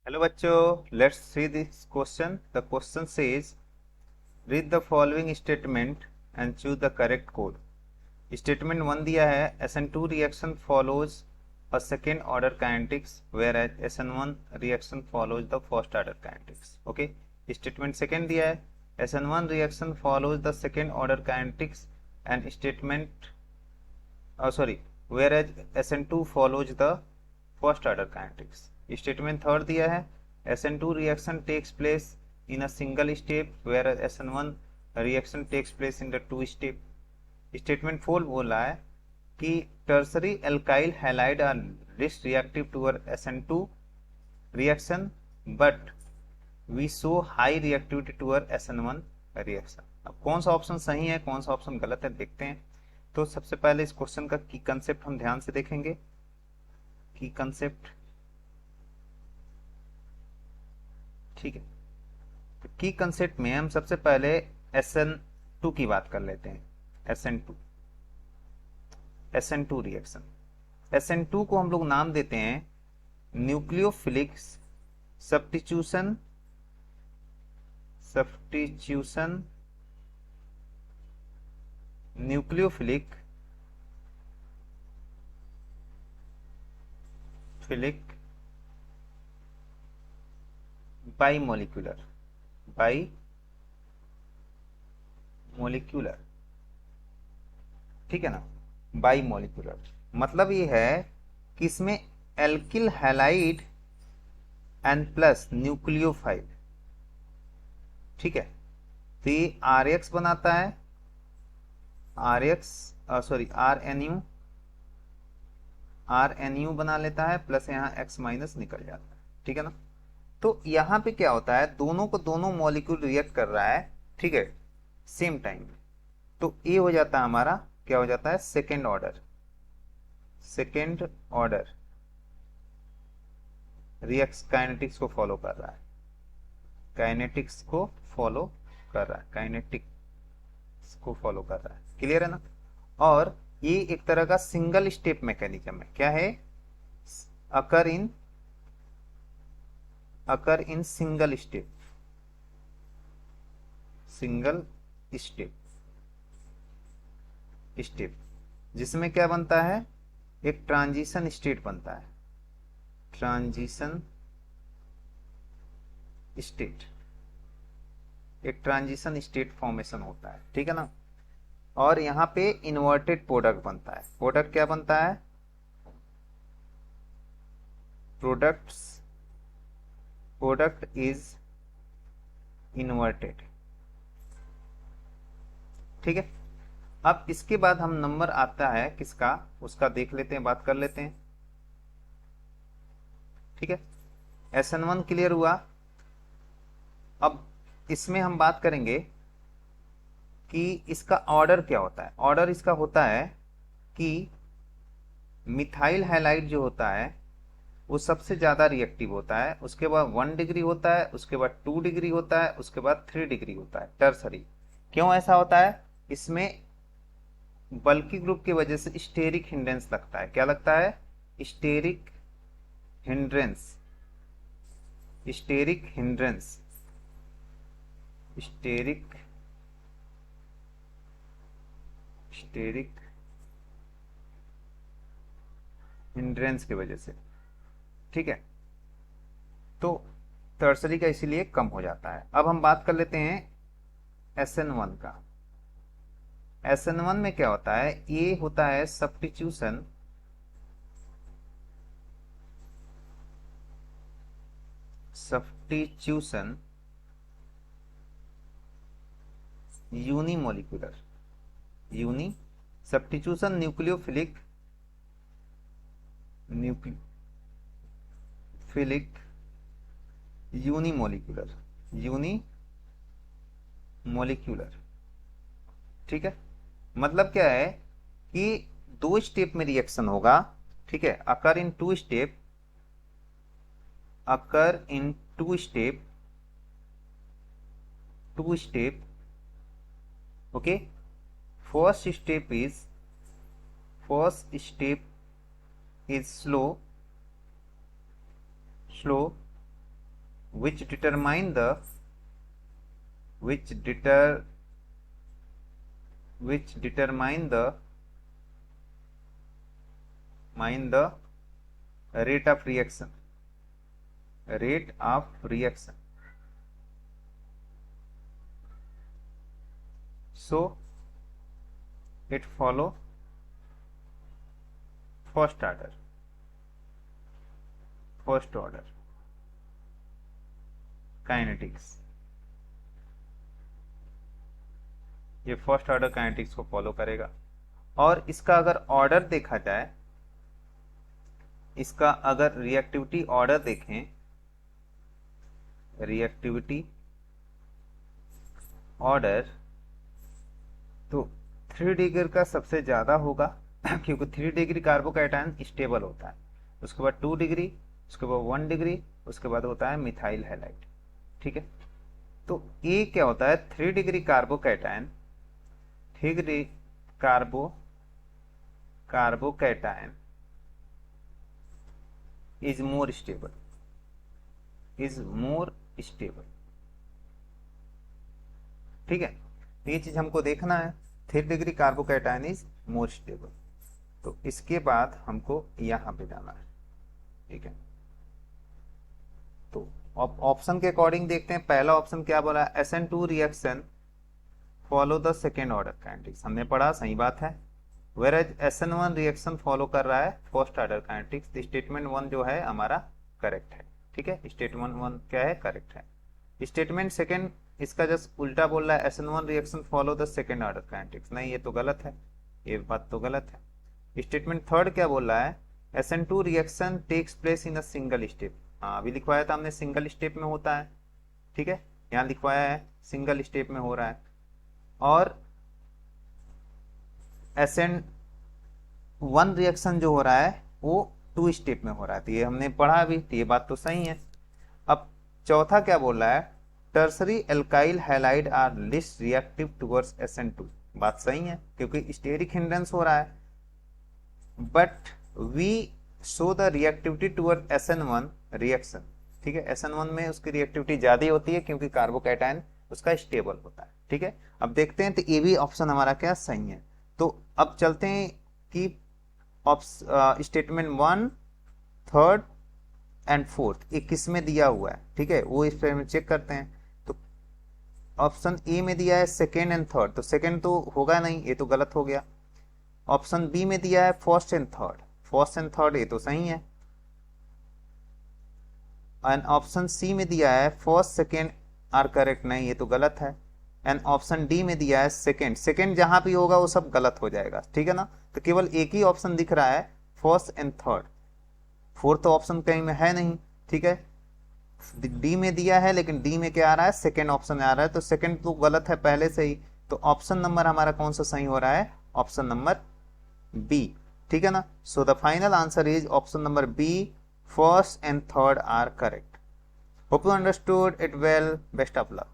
Hello bachcho, let's see this question. The question says, read the following statement and choose the correct code. Statement 1 दिया है SN2 reaction follows a second order kinetics whereas SN1 reaction follows the first order kinetics. Okay. Statement second दिया है SN1 reaction follows the second order kinetics and statement whereas SN2 follows the first order kinetics. Statement third दिया है SN2 reaction takes place in a single step whereas SN1 reaction takes place in the two step. Statement 4 बोला है कि tertiary alkyl halide are least reactive toward SN2 reaction but we show high reactivity toward SN1 reaction. अब कौन सा option सही है कौन सा ऑप्शन गलत है देखते हैं। तो सबसे पहले इस क्वेश्चन का की कंसेप्ट हम ध्यान से देखेंगे। की कंसेप्ट ठीक है, तो की कंसेप्ट में हम सबसे पहले SN2 की बात कर लेते हैं। SN2 रिएक्शन, SN2 को हम लोग नाम देते हैं न्यूक्लियोफिलिक सब्स्टिट्यूशन न्यूक्लियोफिलिक बाईमोलिकुलर ठीक है ना। बाईमोलिकुलर मतलब ये है कि इसमें alkyl halide and plus nucleophile, ठीक है। तो ये RX बनाता है, RNU बना लेता है प्लस यहाँ X माइनस निकल जाता है, ठीक है ना। तो यहाँ पे क्या होता है, दोनों को दोनों मॉलिक्यूल रिएक्ट कर रहा है, ठीक है, सेम टाइम में। तो ये हो जाता है हमारा, क्या हो जाता है, सेकेंड ऑर्डर रिएक्स काइनेटिक्स को फॉलो कर रहा है, क्लियर है ना। और ये एक तरह का सिंगल स्टेप मैकेनिज्म है, क्या है, अकर इन सिंगल स्टेप, जिसमें क्या बनता है, एक ट्रांजिशन स्टेट बनता है, एक ट्रांजिशन स्टेट फॉर्मेशन होता है, ठीक है ना। और यहाँ पे इन्वर्टेड प्रोडक्ट बनता है। प्रोडक्ट क्या बनता है, प्रोडक्ट इज इन्वर्टेड, ठीक है। अब इसके बाद हम नंबर आता है किसका, उसका देख लेते हैं, बात कर लेते हैं, ठीक है। SN1 क्लियर हुआ। अब इसमें हम बात करेंगे कि इसका ऑर्डर क्या होता है। ऑर्डर इसका होता है कि मिथाइल हैलाइड जो होता है वो सबसे ज्यादा रिएक्टिव होता है, उसके बाद 1 डिग्री होता है, उसके बाद 2 डिग्री होता है, उसके बाद 3 डिग्री होता है, टर्सरी। क्यों ऐसा होता है, इसमें बल्कि ग्रुप की वजह से स्टेरिक हिंड्रेंस लगता है। क्या लगता है, स्टेरिक हिंड्रेंस की वजह से, ठीक है। तो टर्सरी का इसीलिए कम हो जाता है। अब हम बात कर लेते हैं SN1 का। SN1 में क्या होता है, ये होता है substitution unimolecular substitution nucleophilic unimolecular, ठीक है। मतलब क्या है कि 2 स्टेप में रिएक्शन होगा, ठीक है, occur in two step, okay. First step is slow which determine the rate of reaction. So it follow first order kinetics, ये फर्स्ट ऑर्डर काइनेटिक्स को फॉलो करेगा। और इसका अगर ऑर्डर देखा जाए, इसका अगर रिएक्टिविटी ऑर्डर देखें, रिएक्टिविटी ऑर्डर तो 3 डिग्री का सबसे ज्यादा होगा क्योंकि 3 डिग्री कार्बोकैटायन स्टेबल होता है, उसके बाद 2 डिग्री, उसके बाद 1 डिग्री, उसके बाद होता है मिथाइल हैलाइड। ठीक है, तो ये क्या होता है, 3 degree carbocation, 3 degree carbocation is more stable, ठीक है, ये चीज हमको देखना है, 3 degree carbocation is more stable. तो इसके बाद हमको यहां पे जाना है। ठीक है, तो ऑप्शन के अकॉर्डिंग देखते हैं। पहला ऑप्शन क्या बोला है, SN2 reaction follow the second order kinetics, हमने पढ़ा, सही बात है। वेयर SN1 रिएक्शन फॉलो कर रहा है फर्स्ट ऑर्डर काइनेटिक्स, तो स्टेटमेंट 1 जो है हमारा करेक्ट है। ठीक है, स्टेटमेंट 1 क्या है, करेक्ट है। स्टेटमेंट सेकेंड इसका जस्ट उल्टा बोल रहा है, SN1 reaction follow the second order kinetics, नहीं ये तो गलत है, ये बात तो गलत है। स्टेटमेंट थर्ड क्या बोल रहा है, SN2 reaction takes place in a single step, हाँ अभी लिखवाया था हमने सिंगल स्टेप में होता है। ठीक है, यहाँ लिखवाया है सिंगल स्टेप में हो रहा है। और SN1 रिएक्शन जो हो रहा है वो 2 स्टेप में हो रहा है, तो ये हमने पढ़ा अभी, तो ये बात तो सही है। अब चौथा क्या बोल रहा है, tertiary alkyl halide are least reactive towards SN2, बात सही है क्योंकि स्टेरिक हिंड्रेंस हो रहा है। But we show the reactivity toward SN1 reaction, ठीक है, SN1 में उसकी रिएक्टिविटी ज्यादा होती है क्योंकि कार्बोकैटायन उसका स्टेबल होता है। ठीक है, अब देखते हैं, तो ये भी ऑप्शन हमारा क्या सही है। तो अब चलते हैं कि स्टेटमेंट 1, 3rd एंड 4th ये किस में दिया हुआ है। ठीक है, वो इस पर चेक करते हैं। तो ऑप्शन ए में दिया है सेकेंड एंड थर्ड, तो सेकेंड तो होगा नहीं, ये तो गलत हो गया। ऑप्शन बी में दिया है फर्स्ट एंड थर्ड, ये तो सही है। एंड ऑप्शन सी में दिया है फर्स्ट सेकेंड आर करेक्ट, नहीं ये तो गलत है। एंड ऑप्शन डी में दिया है सेकेंड जहां भी होगा वो सब गलत हो जाएगा। ठीक है ना, तो केवल एक ही ऑप्शन दिख रहा है first and third, fourth option कहीं में है नहीं। ठीक है, डी में दिया है लेकिन डी में क्या आ रहा है, सेकेंड ऑप्शन आ रहा है, तो सेकेंड तो गलत है पहले से ही। तो ऑप्शन नंबर हमारा कौन सा सही हो रहा है, ऑप्शन नंबर बी। ठीक है ना, so the final answer is option number B, first and third are correct. Hope you understood it well, best of luck.